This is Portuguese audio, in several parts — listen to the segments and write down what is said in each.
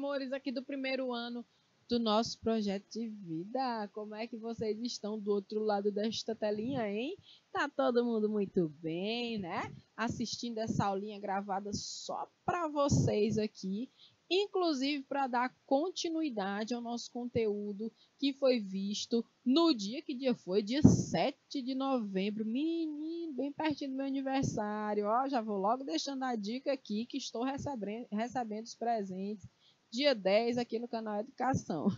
amores aqui do primeiro ano do nosso projeto de vida. Como é que vocês estão do outro lado desta telinha, hein? Tá todo mundo muito bem, né? Assistindo essa aulinha gravada só para vocês aqui, inclusive para dar continuidade ao nosso conteúdo que foi visto no dia, que dia foi? Dia 7 de novembro, menino, bem pertinho do meu aniversário. Ó, já vou logo deixando a dica aqui que estou recebendo os presentes dia 10 aqui no canal Educação.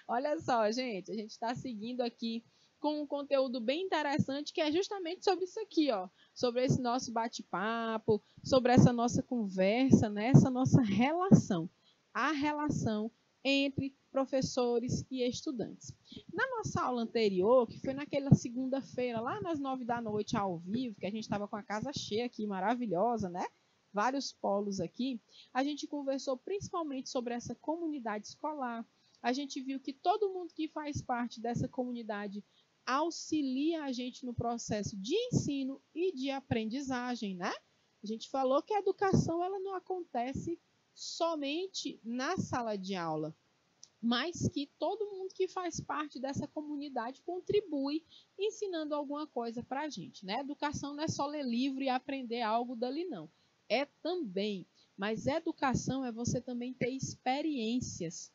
Olha só, gente, a gente está seguindo aqui com um conteúdo bem interessante que é justamente sobre isso aqui, ó, sobre esse nosso bate-papo, sobre essa nossa conversa, né, essa nossa relação, a relação entre professores e estudantes. Na nossa aula anterior, que foi naquela segunda-feira, lá nas 9 da noite, ao vivo, que a gente estava com a casa cheia aqui, maravilhosa, né? Vários polos aqui, a gente conversou principalmente sobre essa comunidade escolar. A gente viu que todo mundo que faz parte dessa comunidade auxilia a gente no processo de ensino e de aprendizagem, né? A gente falou que a educação ela não acontece somente na sala de aula, mas que todo mundo que faz parte dessa comunidade contribui ensinando alguma coisa para a gente, né? Educação não é só ler livro e aprender algo dali, não. É também, mas educação é você também ter experiências.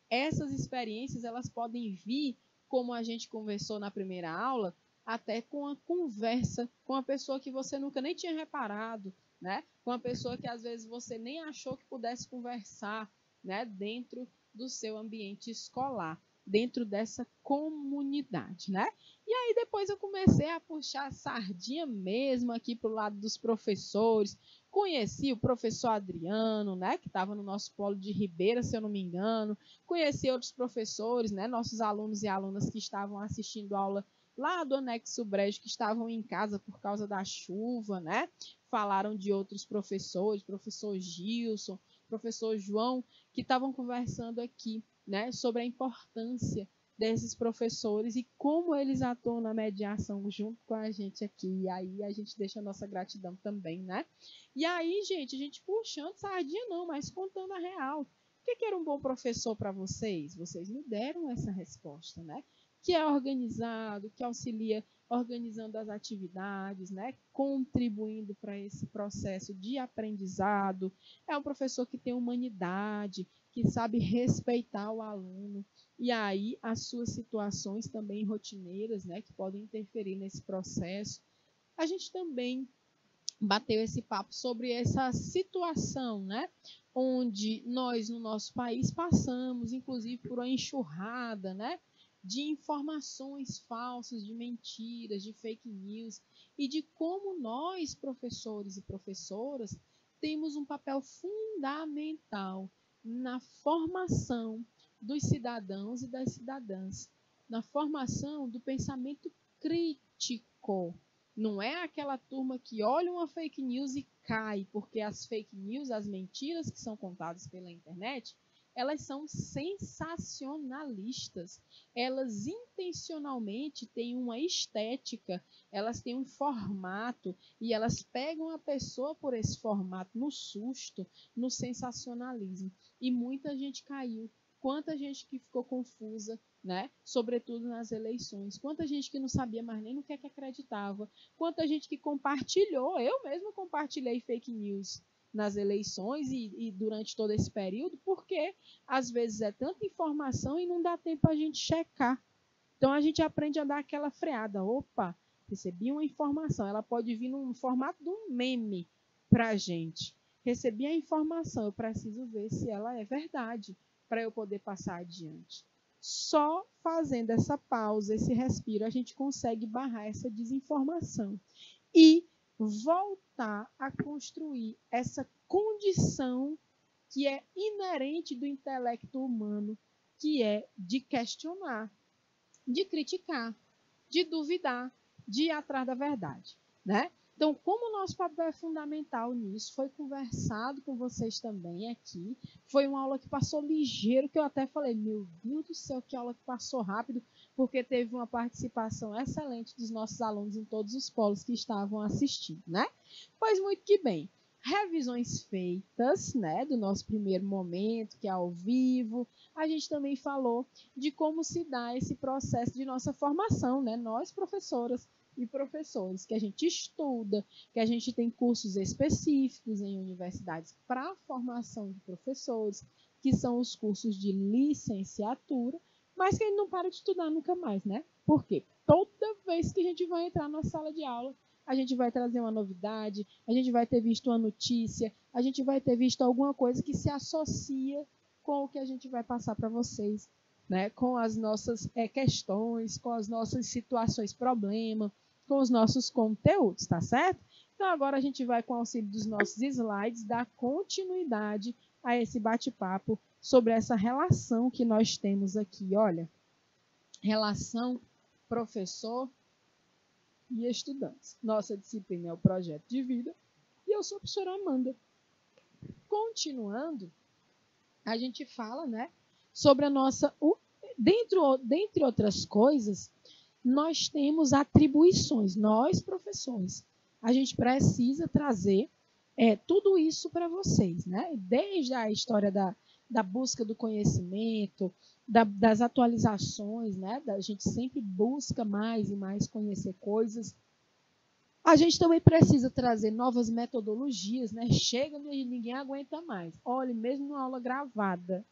Essas experiências, elas podem vir, como a gente conversou na primeira aula, até com a conversa com uma pessoa que você nunca nem tinha reparado, né? Com uma pessoa que às vezes você nem achou que pudesse conversar, né? Dentro do seu ambiente escolar, dentro dessa comunidade, né? E aí depois eu comecei a puxar a sardinha mesmo aqui para o lado dos professores. Conheci o professor Adriano, né, que estava no nosso polo de Ribeira, se eu não me engano. Conheci outros professores, né, nossos alunos e alunas que estavam assistindo aula lá do Anexo Brejo, que estavam em casa por causa da chuva, né? Falaram de outros professores, professor Gilson, professor João, que estavam conversando aqui, né, sobre a importância desses professores e como eles atuam na mediação junto com a gente aqui. E aí a gente deixa a nossa gratidão também, né? E aí, gente, a gente puxando sardinha não, mas contando a real. O que era um bom professor para vocês? Vocês me deram essa resposta, né? Que é organizado, que auxilia organizando as atividades, né? Contribuindo para esse processo de aprendizado. É um professor que tem humanidade, que sabe respeitar o aluno. E aí, as suas situações também rotineiras, né? Que podem interferir nesse processo. A gente também bateu esse papo sobre essa situação, né? Onde nós, no nosso país, passamos, inclusive, por uma enxurrada, né? De informações falsas, de mentiras, de fake news, e de como nós, professores e professoras, temos um papel fundamental na formação dos cidadãos e das cidadãs, na formação do pensamento crítico. Não é aquela turma que olha uma fake news e cai, porque as fake news, as mentiras que são contadas pela internet, elas são sensacionalistas. Elas intencionalmente têm uma estética, elas têm um formato e elas pegam a pessoa por esse formato, no susto, no sensacionalismo. E muita gente caiu. Quanta gente que ficou confusa, né? Sobretudo nas eleições. Quanta gente que não sabia mais nem no que é que acreditava. Quanta gente que compartilhou. Eu mesma compartilhei fake news nas eleições e durante todo esse período, porque às vezes é tanta informação e não dá tempo a gente checar. Então a gente aprende a dar aquela freada. Opa, recebi uma informação. Ela pode vir no formato de um meme para a gente. Recebi a informação, eu preciso ver se ela é verdade para eu poder passar adiante. Só fazendo essa pausa, esse respiro, a gente consegue barrar essa desinformação e voltar a construir essa condição que é inerente do intelecto humano, que é de questionar, de criticar, de duvidar, de ir atrás da verdade, né? Então, como o nosso papel é fundamental nisso, foi conversado com vocês também aqui. Foi uma aula que passou ligeiro, que eu até falei, meu Deus do céu, que aula que passou rápido, porque teve uma participação excelente dos nossos alunos em todos os polos que estavam assistindo, né? Pois muito que bem. revisões feitas, né, do nosso primeiro momento, que é ao vivo. A gente também falou de como se dá esse processo de nossa formação, né, nós professoras e professores, que a gente estuda, que a gente tem cursos específicos em universidades para a formação de professores, que são os cursos de licenciatura, mas que a gente não para de estudar nunca mais, né? Por quê? Toda vez que a gente vai entrar na sala de aula, a gente vai trazer uma novidade, a gente vai ter visto uma notícia, a gente vai ter visto alguma coisa que se associa com o que a gente vai passar para vocês, né? Com as nossas questões, com as nossas situações, problema, com os nossos conteúdos, tá certo? Então, agora a gente vai, com o auxílio dos nossos slides, dar continuidade a esse bate-papo sobre essa relação que nós temos aqui. Olha, relação professor e estudantes. Nossa disciplina é o projeto de vida e eu sou a professora Amanda. Continuando, a gente fala, né, sobre a nossa... Dentre outras coisas, nós temos atribuições, nós professores. A gente precisa trazer tudo isso para vocês, né? Desde a história da busca do conhecimento, das atualizações, né? A gente sempre busca mais e mais conhecer coisas. A gente também precisa trazer novas metodologias, né? Chega e ninguém aguenta mais. Olha, mesmo numa aula gravada,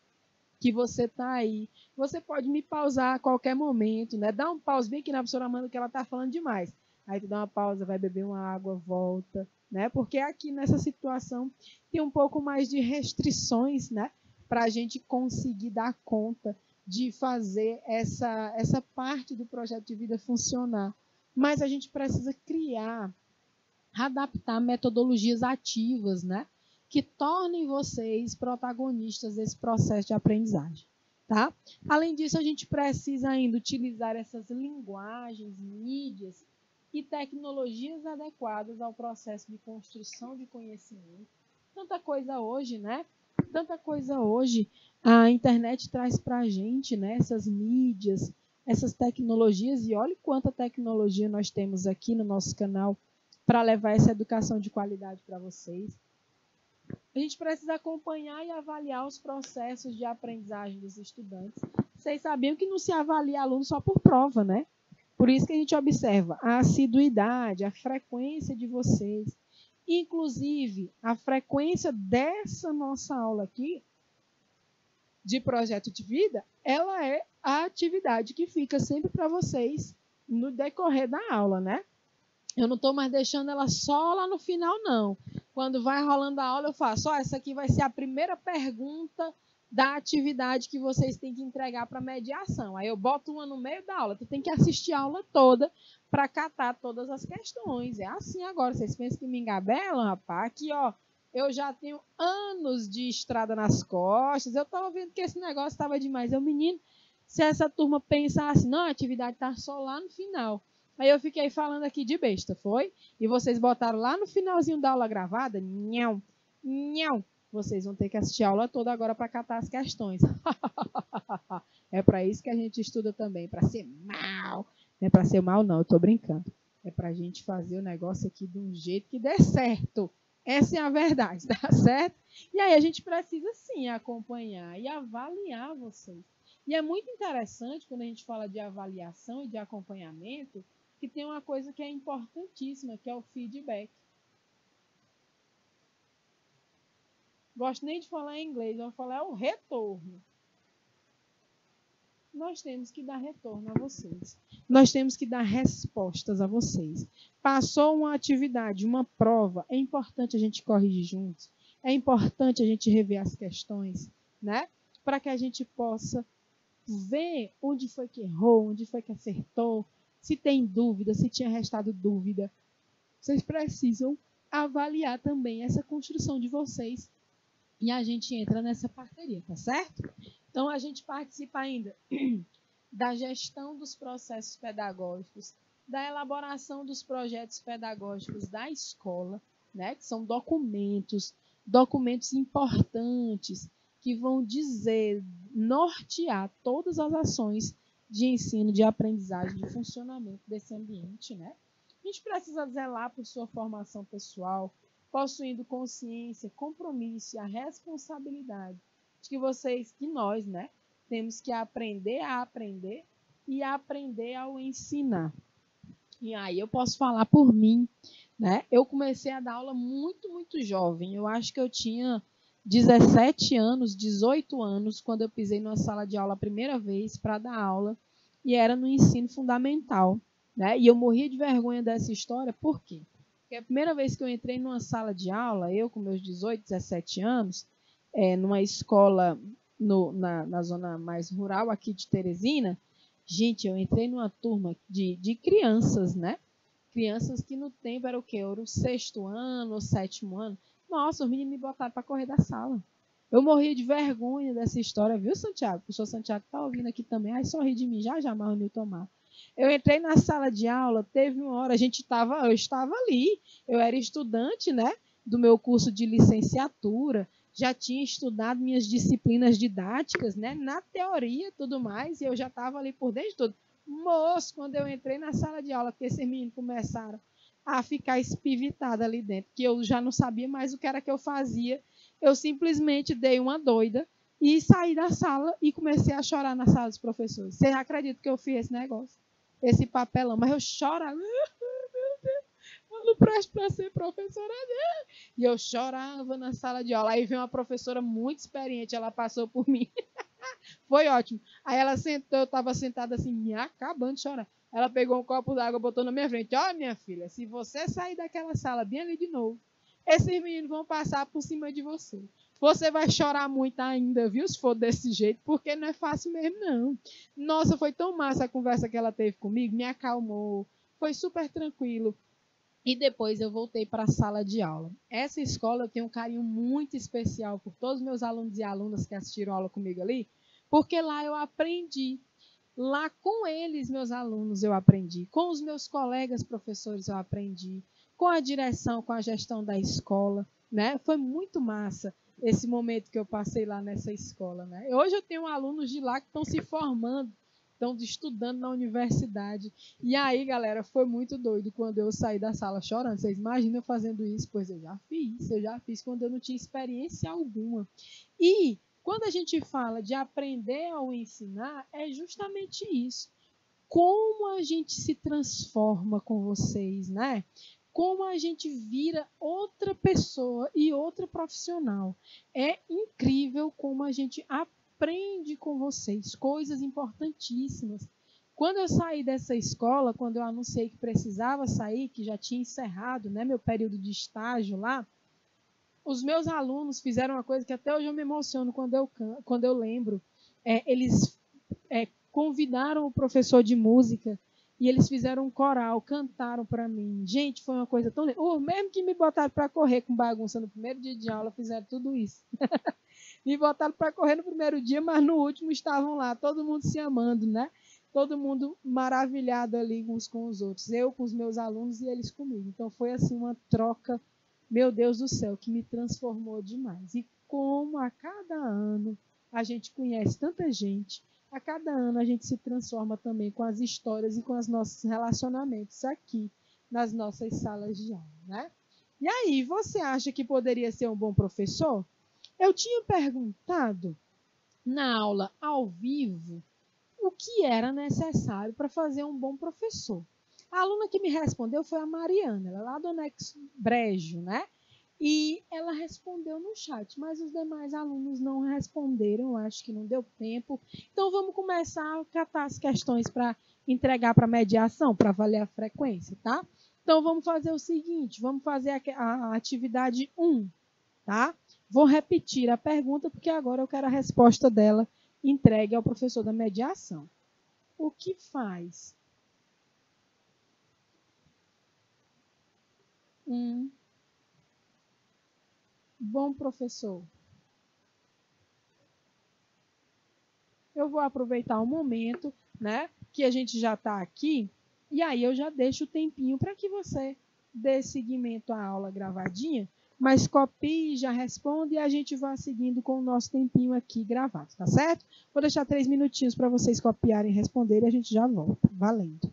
que você está aí, você pode me pausar a qualquer momento, né? Dá um pause bem aqui na professora Amanda, que ela está falando demais. Aí tu dá uma pausa, vai beber uma água, volta, né? Porque aqui nessa situação tem um pouco mais de restrições, né? Para a gente conseguir dar conta de fazer essa parte do projeto de vida funcionar. Mas a gente precisa criar, adaptar metodologias ativas, né? Que tornem vocês protagonistas desse processo de aprendizagem, tá? Além disso, a gente precisa ainda utilizar essas linguagens, mídias e tecnologias adequadas ao processo de construção de conhecimento. Tanta coisa hoje, né? Tanta coisa hoje a internet traz para a gente, né? Essas mídias, essas tecnologias, e olha quanta tecnologia nós temos aqui no nosso canal para levar essa educação de qualidade para vocês. A gente precisa acompanhar e avaliar os processos de aprendizagem dos estudantes. Vocês sabiam que não se avalia aluno só por prova, né? Por isso que a gente observa a assiduidade, a frequência de vocês. Inclusive, a frequência dessa nossa aula aqui, de projeto de vida, ela é a atividade que fica sempre para vocês no decorrer da aula, né? Eu não estou mais deixando ela só lá no final, não. Quando vai rolando a aula, eu faço, essa aqui vai ser a primeira pergunta da atividade que vocês têm que entregar para a mediação. Aí eu boto uma no meio da aula. Tu tem que assistir a aula toda para catar todas as questões. É assim agora. Vocês pensam que me engabelam, rapaz? Aqui, ó, eu já tenho anos de estrada nas costas. Eu estava vendo que esse negócio estava demais. Eu, menino, se essa turma pensasse, não, a atividade está só lá no final. Aí eu fiquei falando aqui de besta, foi? E vocês botaram lá no finalzinho da aula gravada, nhão, nhão. Vocês vão ter que assistir a aula toda agora para catar as questões. É para isso que a gente estuda também, para ser mal. Não é para ser mal, não, eu estou brincando. É para a gente fazer o negócio aqui de um jeito que dê certo. Essa é a verdade, tá certo? E aí a gente precisa, sim, acompanhar e avaliar vocês. E é muito interessante, quando a gente fala de avaliação e de acompanhamento, que tem uma coisa que é importantíssima, que é o feedback. Gosto nem de falar em inglês, eu vou falar o retorno. Nós temos que dar retorno a vocês. Nós temos que dar respostas a vocês. Passou uma atividade, uma prova, é importante a gente corrigir juntos. É importante a gente rever as questões, né? Para que a gente possa ver onde foi que errou, onde foi que acertou, se tem dúvida, se tinha restado dúvida. Vocês precisam avaliar também essa construção de vocês e a gente entra nessa parceria, tá certo? Então, a gente participa ainda da gestão dos processos pedagógicos, da elaboração dos projetos pedagógicos da escola, né? Que são documentos importantes que vão dizer, nortear todas as ações de ensino, de aprendizagem, de funcionamento desse ambiente, né? A gente precisa zelar por sua formação pessoal, possuindo consciência, compromisso e a responsabilidade de que nós, né, temos que aprender a aprender e aprender ao ensinar. E aí eu posso falar por mim, né? Eu comecei a dar aula muito, muito jovem. Eu acho que eu tinha 17 anos, 18 anos, quando eu pisei numa sala de aula a primeira vez para dar aula, e era no ensino fundamental, né? E eu morria de vergonha dessa história, por quê? Porque a primeira vez que eu entrei numa sala de aula, eu com meus 18, 17 anos, numa escola na zona mais rural aqui de Teresina, gente, eu entrei numa turma de crianças, né? Crianças que no tempo era o quê? Era o 6º ano, o 7º ano. Nossa, os meninos me botaram para correr da sala. Eu morria de vergonha dessa história, viu, Santiago? O professor Santiago está ouvindo aqui também. Ai, sorri de mim, já, mas o Nilton Mar. Eu entrei na sala de aula, teve uma hora, eu estava ali. Eu era estudante, né, do meu curso de licenciatura, já tinha estudado minhas disciplinas didáticas, né, na teoria e tudo mais, e eu já estava ali por dentro de tudo. Moço, quando eu entrei na sala de aula, que esses meninos começaram a ficar espivitados ali dentro, que eu já não sabia mais o que era que eu fazia, eu simplesmente dei uma doida e saí da sala e comecei a chorar na sala dos professores. Vocês acreditam que eu fiz esse negócio? Esse papelão, mas eu chorava. Eu não presto para ser professora, não. E eu chorava na sala de aula. Aí veio uma professora muito experiente, ela passou por mim. Foi ótimo. Aí ela sentou, eu estava sentada assim, me acabando de chorar. Ela pegou um copo d'água, botou na minha frente. Ó, minha filha, se você sair daquela sala bem ali de novo, esses meninos vão passar por cima de você. Você vai chorar muito ainda, viu? Se for desse jeito, porque não é fácil mesmo, não. Nossa, foi tão massa a conversa que ela teve comigo, me acalmou, foi super tranquilo. E depois eu voltei para a sala de aula. Essa escola eu tenho um carinho muito especial por todos os meus alunos e alunas que assistiram aula comigo ali, porque lá eu aprendi. Lá com eles, meus alunos, eu aprendi. Com os meus colegas professores, eu aprendi. Com a direção, com a gestão da escola, né? Foi muito massa esse momento que eu passei lá nessa escola, né? Hoje eu tenho alunos de lá que estão se formando, estão estudando na universidade. E aí, galera, foi muito doido quando eu saí da sala chorando. Vocês imaginam eu fazendo isso? Pois eu já fiz quando eu não tinha experiência alguma. E quando a gente fala de aprender ao ensinar, é justamente isso. Como a gente se transforma com vocês, né? Como a gente vira outra pessoa e outra profissional. É incrível como a gente aprende com vocês, coisas importantíssimas. Quando eu saí dessa escola, quando eu anunciei que precisava sair, que já tinha encerrado, né, meu período de estágio lá, os meus alunos fizeram uma coisa que até hoje eu me emociono quando eu lembro. Eles convidaram o professor de música e eles fizeram um coral, cantaram para mim. Gente, foi uma coisa tão... mesmo que me botaram para correr com bagunça no primeiro dia de aula, fizeram tudo isso. Me botaram para correr no primeiro dia, mas no último estavam lá, todo mundo se amando, né? Todo mundo maravilhado ali uns com os outros. Eu com os meus alunos e eles comigo. Então foi assim uma troca, meu Deus do céu, que me transformou demais. E como a cada ano a gente conhece tanta gente, a cada ano a gente se transforma também com as histórias e com os nossos relacionamentos aqui nas nossas salas de aula, né? E aí, você acha que poderia ser um bom professor? Eu tinha perguntado na aula ao vivo o que era necessário para fazer um bom professor. A aluna que me respondeu foi a Mariana, ela é lá do Anexo Brejo, né? E ela respondeu no chat, mas os demais alunos não responderam, acho que não deu tempo. Então vamos começar a catar as questões para entregar para a mediação, para avaliar a frequência, tá? Então vamos fazer o seguinte, vamos fazer a atividade 1, tá? Vou repetir a pergunta, porque agora eu quero a resposta dela entregue ao professor da mediação. O que faz um bom professor? Eu vou aproveitar o momento, né, que a gente já está aqui, e aí eu já deixo o tempinho para que você dê seguimento à aula gravadinha, mas copie, já responde e a gente vai seguindo com o nosso tempinho aqui gravado, tá certo? Vou deixar 3 minutinhos para vocês copiarem e responderem e a gente já volta. Valendo!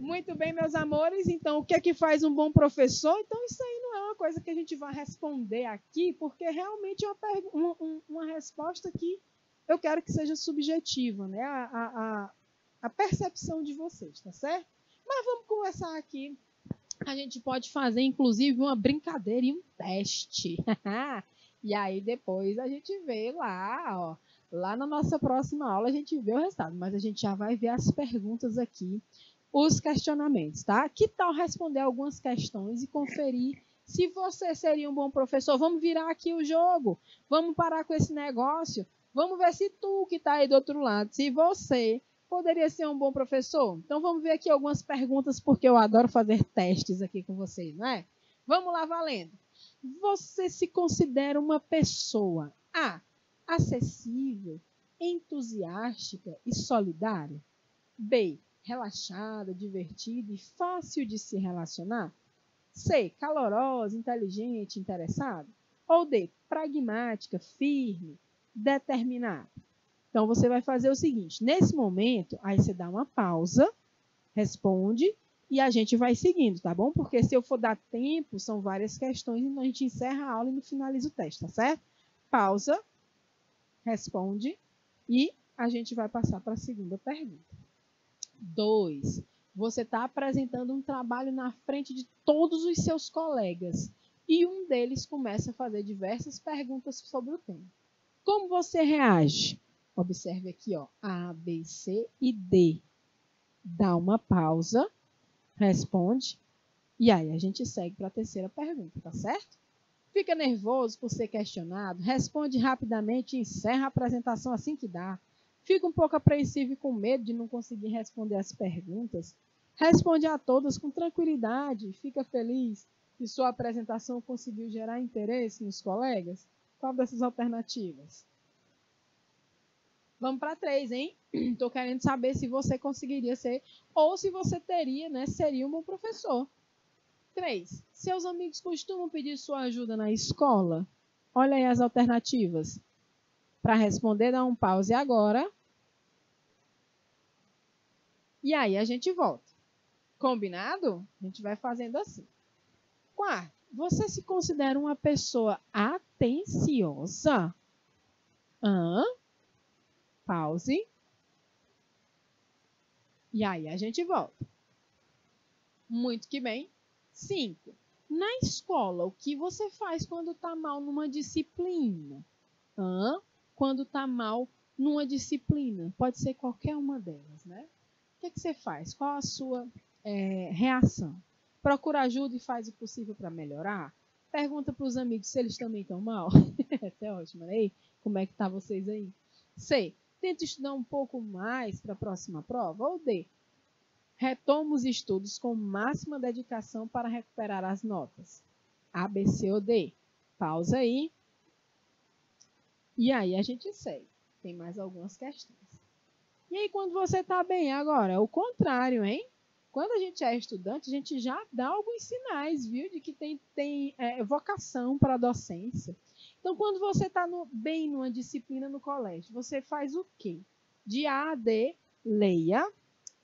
Muito bem, meus amores. Então, o que é que faz um bom professor? Então, isso aí não é uma coisa que a gente vai responder aqui, porque realmente é uma resposta que eu quero que seja subjetiva, né? A percepção de vocês, tá certo? Mas vamos conversar aqui. A gente pode fazer, inclusive, uma brincadeira e um teste. E aí, depois, a gente vê lá, ó. Lá na nossa próxima aula, a gente vê o resultado. Mas a gente já vai ver as perguntas aqui, os questionamentos, tá? Que tal responder algumas questões e conferir se você seria um bom professor? Vamos virar aqui o jogo. Vamos parar com esse negócio. Vamos ver se tu que está aí do outro lado, se você poderia ser um bom professor. Então, vamos ver aqui algumas perguntas, porque eu adoro fazer testes aqui com vocês, não é? Vamos lá, valendo. Você se considera uma pessoa A, acessível, entusiástica e solidária? B, relaxada, divertida e fácil de se relacionar? C, calorosa, inteligente, interessada? Ou D, pragmática, firme, determinada? Então, você vai fazer o seguinte, nesse momento, aí você dá uma pausa, responde e a gente vai seguindo, tá bom? Porque se eu for dar tempo, são várias questões, então a gente encerra a aula e finaliza o teste, tá certo? Pausa, responde e a gente vai passar para a segunda pergunta. 2. Você está apresentando um trabalho na frente de todos os seus colegas e um deles começa a fazer diversas perguntas sobre o tema. Como você reage? Observe aqui, ó, A, B, C e D. Dá uma pausa, responde e aí a gente segue para a terceira pergunta, tá certo? Fica nervoso por ser questionado, responde rapidamente e encerra a apresentação assim que dá. Fica um pouco apreensivo e com medo de não conseguir responder as perguntas. Responde a todas com tranquilidade, fica feliz que sua apresentação conseguiu gerar interesse nos colegas. Qual dessas alternativas? Vamos para 3, hein? Estou querendo saber se você conseguiria ser ou se você teria, né, seria um bom professor. 3. Seus amigos costumam pedir sua ajuda na escola? Olha aí as alternativas. Para responder, dá um pause agora. E aí a gente volta. Combinado? A gente vai fazendo assim. 4. Você se considera uma pessoa atenciosa? Pause. E aí a gente volta. Muito que bem. 5. Na escola, o que você faz quando está mal numa disciplina? Quando está mal numa disciplina. Pode ser qualquer uma delas, né? O que você faz? Qual a sua reação? Procura ajuda e faz o possível para melhorar? Pergunta para os amigos se eles também estão mal. Até ótimo, né? Como é que tá vocês aí? C. Tenta estudar um pouco mais para a próxima prova? Ou D. Retoma os estudos com máxima dedicação para recuperar as notas. A, B, C ou D. Pausa aí. E aí a gente segue. Tem mais algumas questões. E aí quando você está bem agora? É o contrário, hein? Quando a gente é estudante, a gente já dá alguns sinais, viu? De que tem vocação para a docência. Então, quando você está bem numa disciplina no colégio, você faz o quê? De A a D, leia.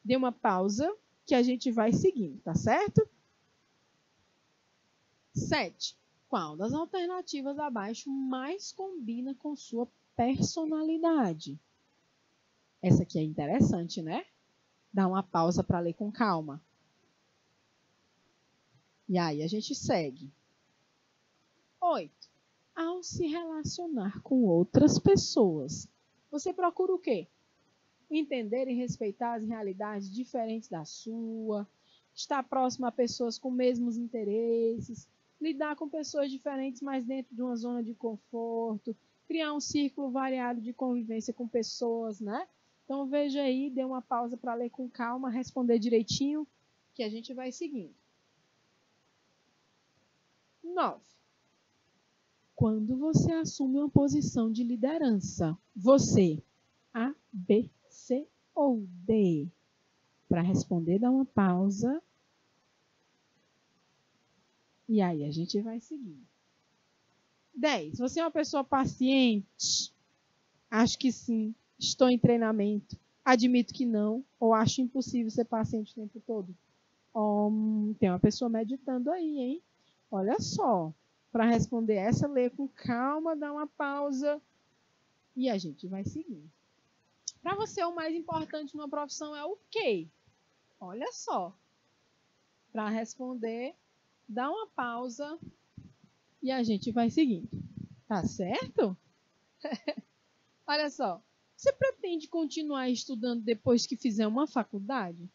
Dê uma pausa que a gente vai seguindo, tá certo? 7. Qual das alternativas abaixo mais combina com sua personalidade? Essa aqui é interessante, né? Dá uma pausa para ler com calma. E aí a gente segue. 8. Ao se relacionar com outras pessoas, você procura o quê? Entender e respeitar as realidades diferentes da sua, estar próximo a pessoas com mesmos interesses, lidar com pessoas diferentes, mas dentro de uma zona de conforto, criar um círculo variado de convivência com pessoas, né? Então, veja aí, dê uma pausa para ler com calma, responder direitinho, que a gente vai seguindo. 9. Quando você assume uma posição de liderança, você, A, B, C ou D? Para responder, dá uma pausa. E aí, a gente vai seguindo. 10. Você é uma pessoa paciente? Acho que sim. Estou em treinamento. Admito que não. Ou acho impossível ser paciente o tempo todo? Tem uma pessoa meditando aí, hein? Olha só. Para responder essa, lê com calma, dá uma pausa e a gente vai seguindo. Para você, o mais importante numa profissão é o quê? Olha só. Para responder, dá uma pausa e a gente vai seguindo. Tá certo? Olha só. Você pretende continuar estudando depois que fizer uma faculdade?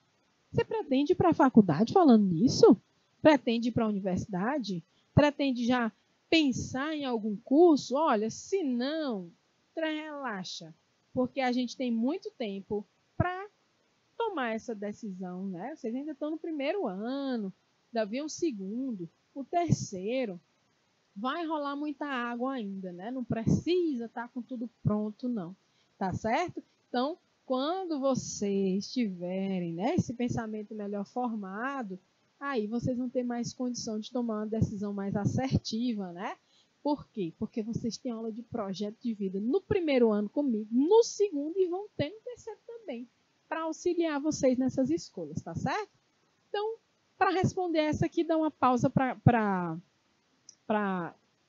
Você pretende ir para a faculdade falando nisso? Pretende ir para a universidade? Pretende já pensar em algum curso? Olha, se não, relaxa, porque a gente tem muito tempo para tomar essa decisão, né? Vocês ainda estão no primeiro ano, ainda vem o segundo, o terceiro. Vai rolar muita água ainda, né? Não precisa estar com tudo pronto, não. Tá certo? Então, quando vocês tiverem, né, esse pensamento melhor formado, aí vocês vão ter mais condição de tomar uma decisão mais assertiva, né? Por quê? Porque vocês têm aula de projeto de vida no primeiro ano comigo, no segundo e vão ter no terceiro também, para auxiliar vocês nessas escolhas, tá certo? Então, para responder essa aqui, dá uma pausa para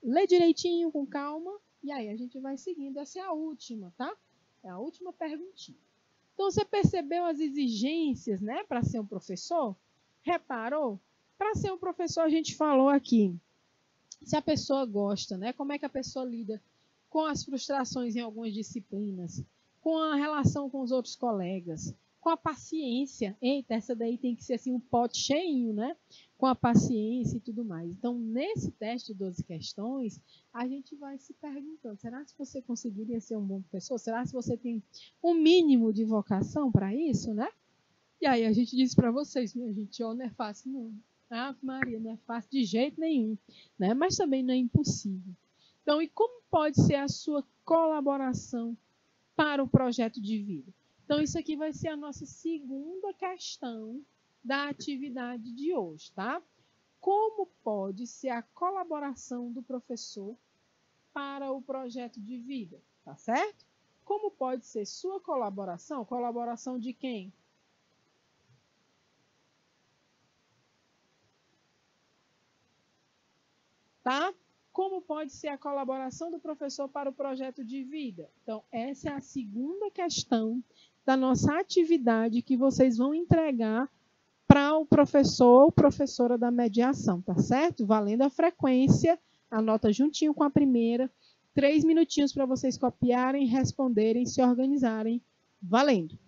ler direitinho, com calma, e aí a gente vai seguindo. Essa é a última, tá? É a última perguntinha. Então, você percebeu as exigências, né, para ser um professor? Reparou? Para ser um professor, a gente falou aqui, se a pessoa gosta, né? Como é que a pessoa lida com as frustrações em algumas disciplinas, com a relação com os outros colegas, com a paciência. Eita, essa daí tem que ser assim um pote cheinho, né? Com a paciência e tudo mais. Então, nesse teste de 12 questões, a gente vai se perguntando, será que você conseguiria ser um bom professor? Será que você tem um mínimo de vocação para isso, né? E aí a gente diz para vocês, minha gente, ó, não é fácil não. Ah, Maria, não é fácil de jeito nenhum, né? Mas também não é impossível. Então, e como pode ser a sua colaboração para o projeto de vida? Então, isso aqui vai ser a nossa segunda questão da atividade de hoje, tá? Como pode ser a colaboração do professor para o projeto de vida, tá certo? Como pode ser sua colaboração? Colaboração de quem? Tá? Como pode ser a colaboração do professor para o projeto de vida? Então, essa é a segunda questão da nossa atividade que vocês vão entregar para o professor ou professora da mediação, tá certo? Valendo a frequência, anota juntinho com a primeira, 3 minutinhos para vocês copiarem, responderem, se organizarem. Valendo!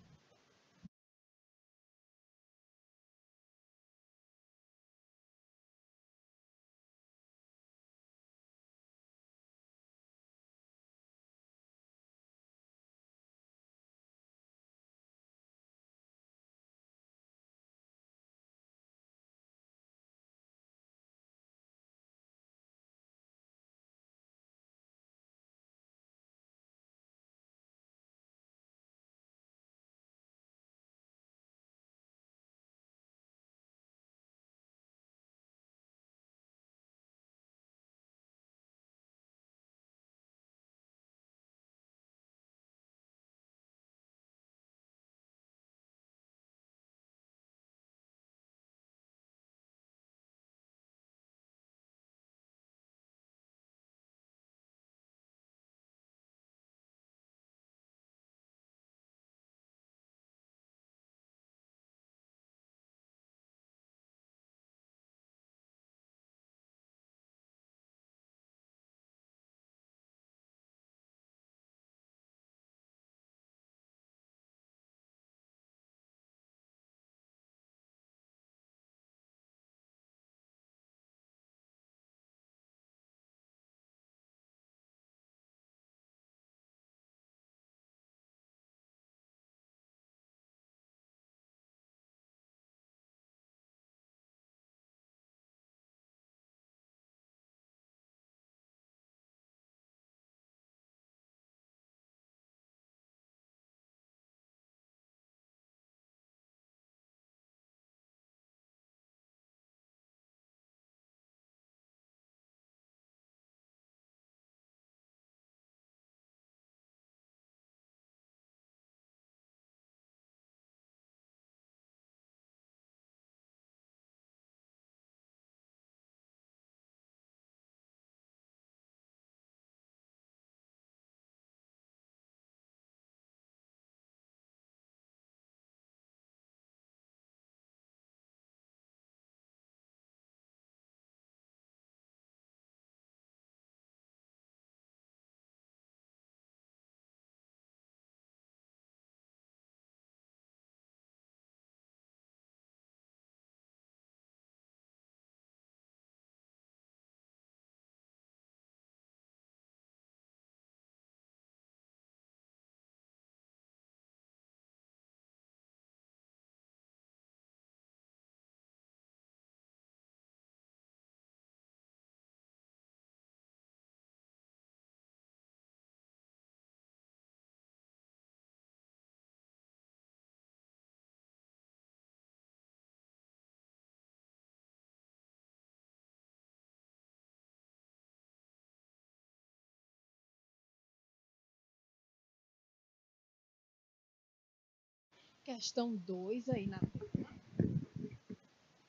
questão 2 aí na tela.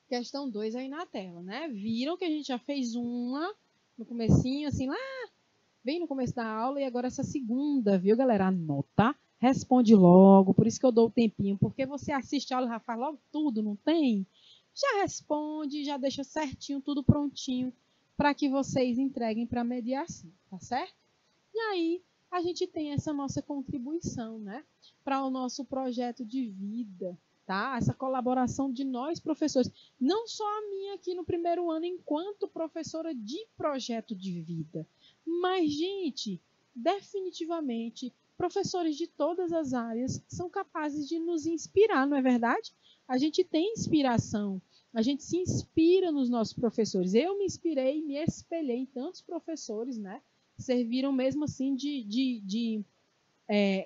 Questão 2 aí na tela, né? Viram que a gente já fez uma no comecinho, assim, lá bem no começo da aula, e agora essa segunda, viu, galera? Anota, responde logo, por isso que eu dou o tempinho, porque você assiste a aula e já faz logo tudo, não tem? Já responde, já deixa certinho, tudo prontinho, para que vocês entreguem para a mediação, tá certo? E aí, a gente tem essa nossa contribuição, né? Para o nosso projeto de vida, tá? Essa colaboração de nós, professores. Não só a minha aqui no primeiro ano, enquanto professora de projeto de vida. Mas, gente, definitivamente, professores de todas as áreas são capazes de nos inspirar, não é verdade? A gente tem inspiração, a gente se inspira nos nossos professores. Eu me inspirei, me espelhei em tantos professores, né? Serviram mesmo assim de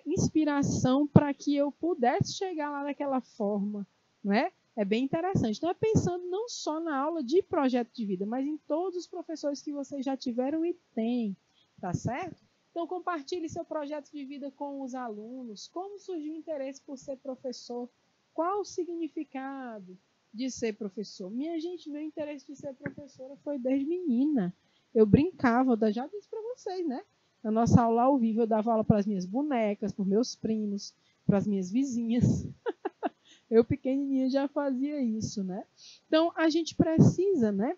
inspiração para que eu pudesse chegar lá daquela forma, não é? É bem interessante. Então, é pensando não só na aula de projeto de vida, mas em todos os professores que vocês já tiveram e têm, tá certo? Então, compartilhe seu projeto de vida com os alunos. Como surgiu o interesse por ser professor? Qual o significado de ser professor? Minha gente, meu interesse de ser professora foi desde menina. Eu brincava, eu já disse para vocês, né? Na nossa aula ao vivo, eu dava aula para as minhas bonecas, para os meus primos, para as minhas vizinhas. Eu, pequenininha, já fazia isso, né? Então, a gente precisa, né,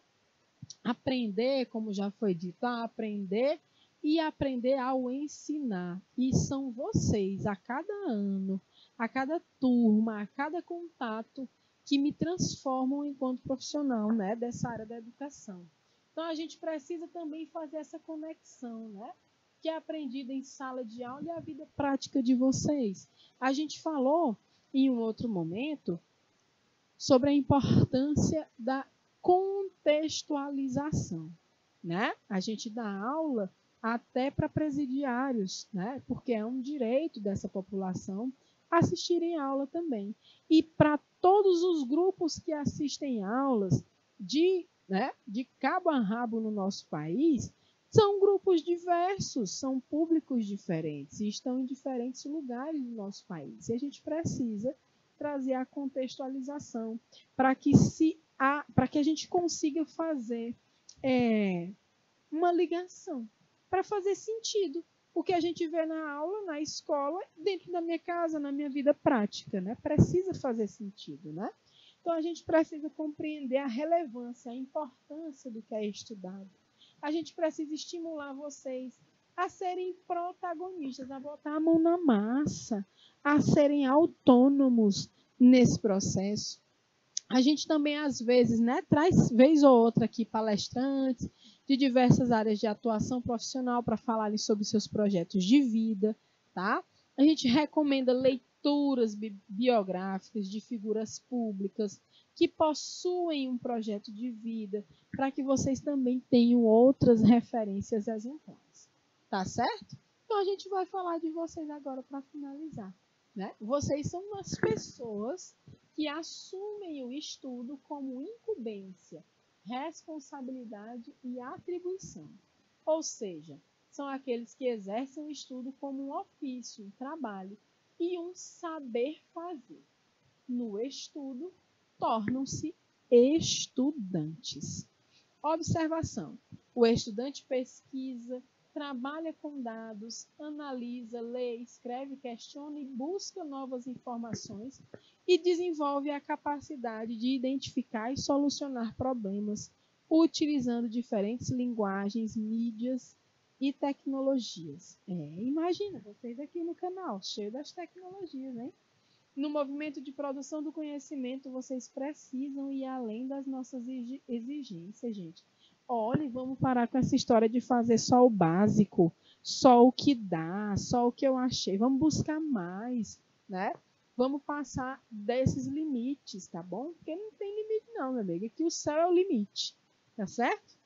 aprender, como já foi dito, a aprender e aprender ao ensinar. E são vocês, a cada ano, a cada turma, a cada contato, que me transformam enquanto profissional, né, dessa área da educação. Então, a gente precisa também fazer essa conexão, né? Que é aprendida em sala de aula e a vida prática de vocês. A gente falou em um outro momento sobre a importância da contextualização, né? A gente dá aula até para presidiários, né? Porque é um direito dessa população assistirem aula também. E para todos os grupos que assistem aulas de cabo a rabo no nosso país, são grupos diversos, são públicos diferentes e estão em diferentes lugares do nosso país. E a gente precisa trazer a contextualização para que a gente consiga fazer uma ligação, para fazer sentido o que a gente vê na aula, na escola, dentro da minha casa, na minha vida prática, né? Precisa fazer sentido, né? Então, a gente precisa compreender a relevância, a importância do que é estudado. A gente precisa estimular vocês a serem protagonistas, a botar a mão na massa, a serem autônomos nesse processo. A gente também, às vezes, né, traz vez ou outra aqui palestrantes de diversas áreas de atuação profissional para falarem sobre seus projetos de vida, tá? A gente recomenda leituras biográficas de figuras públicas que possuem um projeto de vida, para que vocês também tenham outras referências exemplares. Tá certo? Então, a gente vai falar de vocês agora para finalizar, né? Vocês são as pessoas que assumem o estudo como incumbência, responsabilidade e atribuição. Ou seja, são aqueles que exercem o estudo como um ofício, um trabalho e um saber fazer. No estudo, tornam-se estudantes. Observação: o estudante pesquisa, trabalha com dados, analisa, lê, escreve, questiona e busca novas informações e desenvolve a capacidade de identificar e solucionar problemas utilizando diferentes linguagens, mídias e tecnologias. Imagina, vocês aqui no canal, cheio das tecnologias, hein? No movimento de produção do conhecimento, vocês precisam ir além das nossas exigências, gente. Olha, vamos parar com essa história de fazer só o básico, só o que dá, só o que eu achei. Vamos buscar mais, né? Vamos passar desses limites, tá bom? Porque não tem limite não, meu amigo. Aqui o céu é o limite, tá certo?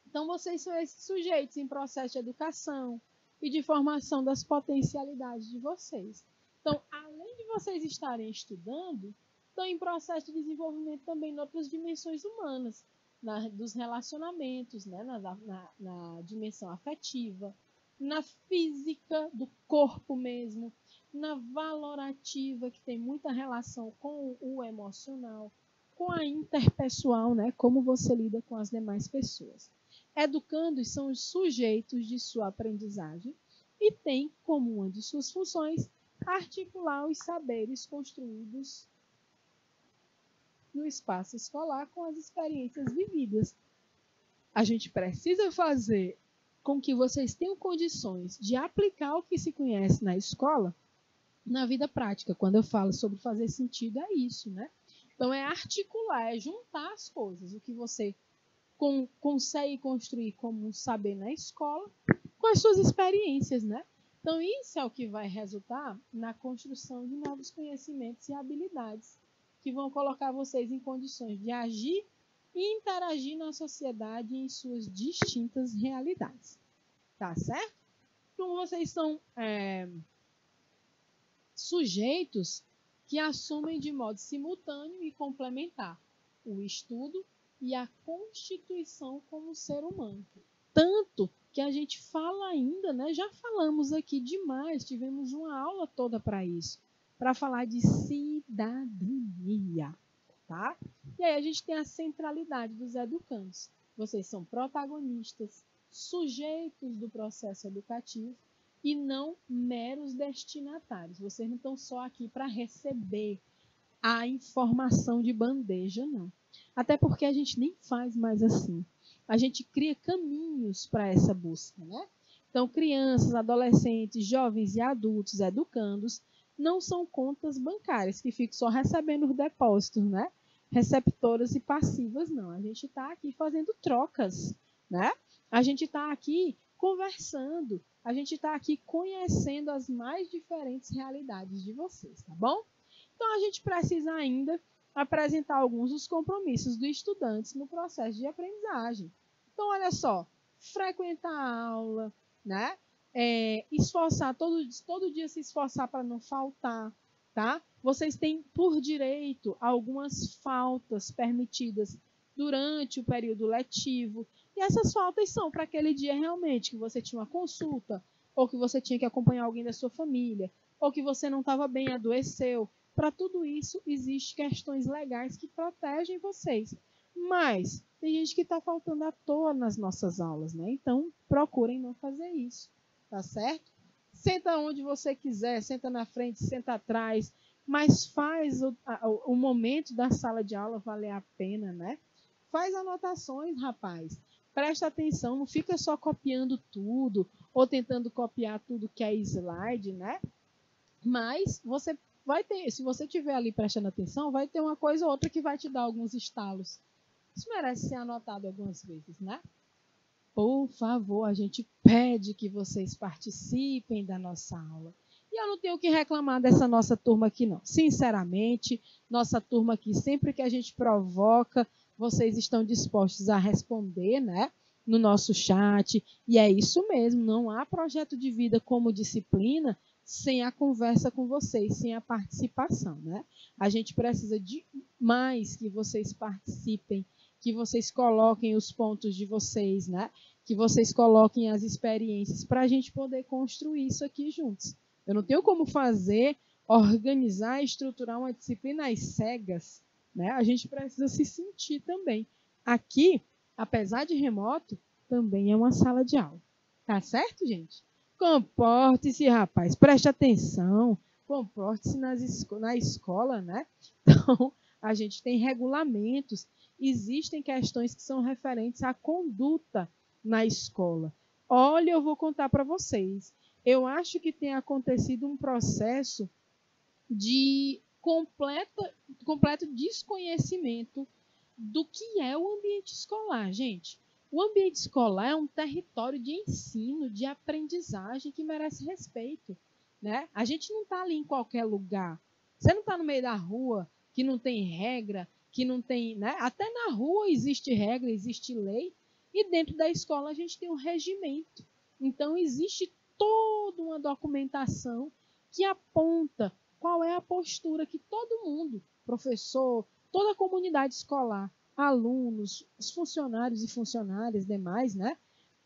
Então, vocês são esses sujeitos em processo de educação e de formação das potencialidades de vocês. Então, além de vocês estarem estudando, estão em processo de desenvolvimento também em outras dimensões humanas, dos relacionamentos, né? na dimensão afetiva, na física do corpo mesmo, na valorativa, que tem muita relação com o emocional, com a interpessoal, né? Como você lida com as demais pessoas. Educandos são os sujeitos de sua aprendizagem e tem como uma de suas funções articular os saberes construídos no espaço escolar com as experiências vividas. A gente precisa fazer com que vocês tenham condições de aplicar o que se conhece na escola na vida prática. Quando eu falo sobre fazer sentido, é isso, né? Então, é articular, é juntar as coisas, o que você consegue construir como um saber na escola com as suas experiências, né? Então, isso é o que vai resultar na construção de novos conhecimentos e habilidades que vão colocar vocês em condições de agir e interagir na sociedade em suas distintas realidades. Tá certo? Então, vocês são sujeitos que assumem de modo simultâneo e complementar o estudo e a constituição como ser humano. Tanto que a gente fala ainda, né? Já falamos aqui demais, tivemos uma aula toda para isso, para falar de cidadania, tá? E aí a gente tem a centralidade dos educandos. Vocês são protagonistas, sujeitos do processo educativo e não meros destinatários. Vocês não estão só aqui para receber a informação de bandeja, não. Até porque a gente nem faz mais assim. A gente cria caminhos para essa busca, né? Então, crianças, adolescentes, jovens e adultos, educandos, não são contas bancárias que ficam só recebendo os depósitos, né? Receptoras e passivas, não. A gente está aqui fazendo trocas, né? A gente está aqui conversando, a gente está aqui conhecendo as mais diferentes realidades de vocês, tá bom? Então, a gente precisa ainda apresentar alguns dos compromissos dos estudantes no processo de aprendizagem. Então, olha só, frequentar a aula, né? Esforçar, todo dia se esforçar para não faltar, tá? Vocês têm por direito algumas faltas permitidas durante o período letivo, e essas faltas são para aquele dia realmente que você tinha uma consulta, ou que você tinha que acompanhar alguém da sua família, ou que você não estava bem, adoeceu. Para tudo isso, existem questões legais que protegem vocês. Mas tem gente que está faltando à toa nas nossas aulas, né? Então, procurem não fazer isso, tá certo? Senta onde você quiser, senta na frente, senta atrás, mas faz o momento da sala de aula valer a pena, né? Faz anotações, rapaz. Presta atenção, não fica só copiando tudo ou tentando copiar tudo que é slide, né? Mas você vai ter, se você estiver ali prestando atenção, vai ter uma coisa ou outra que vai te dar alguns estalos. Isso merece ser anotado algumas vezes, né? Por favor, a gente pede que vocês participem da nossa aula. E eu não tenho que reclamar dessa nossa turma aqui, não. Sinceramente, nossa turma aqui, sempre que a gente provoca, vocês estão dispostos a responder, né? No nosso chat. E é isso mesmo, não há projeto de vida como disciplina sem a conversa com vocês, sem a participação, né? A gente precisa de mais que vocês participem, que vocês coloquem os pontos de vocês, né? Que vocês coloquem as experiências para a gente poder construir isso aqui juntos. Eu não tenho como fazer, organizar, estruturar uma disciplina às cegas, né? A gente precisa se sentir também. Aqui, apesar de remoto, também é uma sala de aula. Tá certo, gente? Comporte-se, rapaz, preste atenção, comporte-se na escola, né? Então, a gente tem regulamentos, existem questões que são referentes à conduta na escola. Olha, eu vou contar para vocês. Eu acho que tem acontecido um processo de completo desconhecimento do que é o ambiente escolar, gente. O ambiente escolar é um território de ensino, de aprendizagem que merece respeito, né? A gente não está ali em qualquer lugar. Você não está no meio da rua, que não tem regra, que não tem, né? Até na rua existe regra, existe lei, e dentro da escola a gente tem um regimento. Então, existe toda uma documentação que aponta qual é a postura que todo mundo, professor, toda a comunidade escolar, alunos, os funcionários e funcionárias demais, né,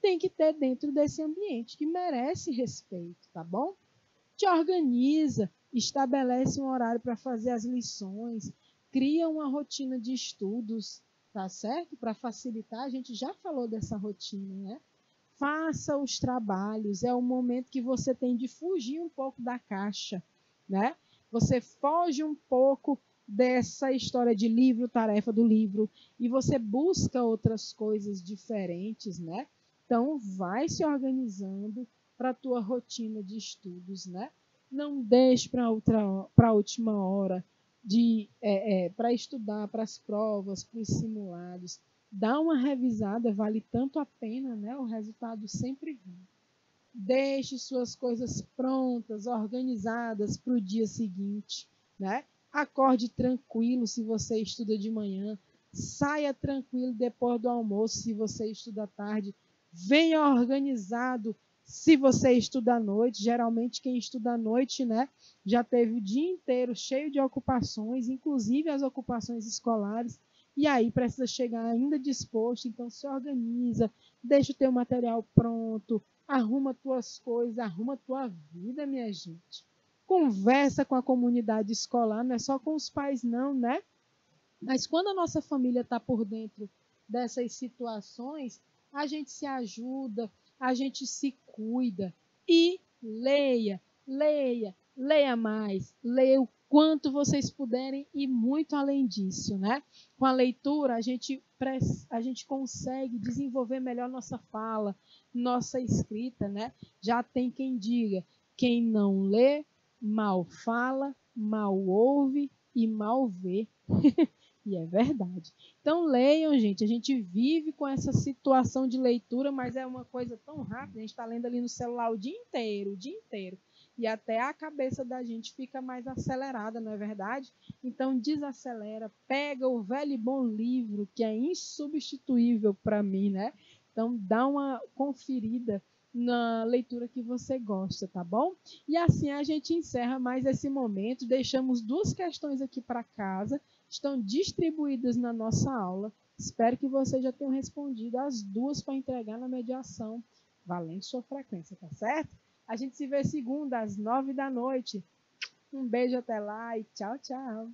tem que ter dentro desse ambiente que merece respeito, tá bom? Te organiza, estabelece um horário para fazer as lições, cria uma rotina de estudos, tá certo? Para facilitar, a gente já falou dessa rotina, né? Faça os trabalhos, é o momento que você tem de fugir um pouco da caixa, né? Você foge um pouco dessa história de livro, tarefa do livro, e você busca outras coisas diferentes, né? Então, vai se organizando para a tua rotina de estudos, né? Não deixe para a última hora para estudar para as provas, para os simulados. Dá uma revisada, vale tanto a pena, né? O resultado sempre vem. Deixe suas coisas prontas, organizadas para o dia seguinte, né? Acorde tranquilo se você estuda de manhã, saia tranquilo depois do almoço se você estuda à tarde, venha organizado se você estuda à noite. Geralmente quem estuda à noite, né, já teve o dia inteiro cheio de ocupações, inclusive as ocupações escolares, e aí precisa chegar ainda disposto, então se organiza, deixa o teu material pronto, arruma tuas coisas, arruma tua vida, minha gente. Conversa com a comunidade escolar, não é só com os pais não, né? Mas quando a nossa família está por dentro dessas situações, a gente se ajuda, a gente se cuida. E leia, leia, leia mais, leia o quanto vocês puderem e muito além disso, né? Com a leitura, a gente consegue desenvolver melhor nossa fala, nossa escrita, né? Já tem quem diga, quem não lê, mal fala, mal ouve e mal vê. E é verdade. Então leiam, gente. A gente vive com essa situação de leitura, mas é uma coisa tão rápida. A gente está lendo ali no celular o dia inteiro, o dia inteiro. E até a cabeça da gente fica mais acelerada, não é verdade? Então desacelera, pega o velho e bom livro, que é insubstituível para mim, né? Então dá uma conferida na leitura que você gosta, tá bom? E assim a gente encerra mais esse momento. Deixamos duas questões aqui para casa, estão distribuídas na nossa aula. Espero que vocês já tenham respondido as duas para entregar na mediação, valendo sua frequência, tá certo? A gente se vê segunda às 9 da noite. Um beijo até lá e tchau, tchau.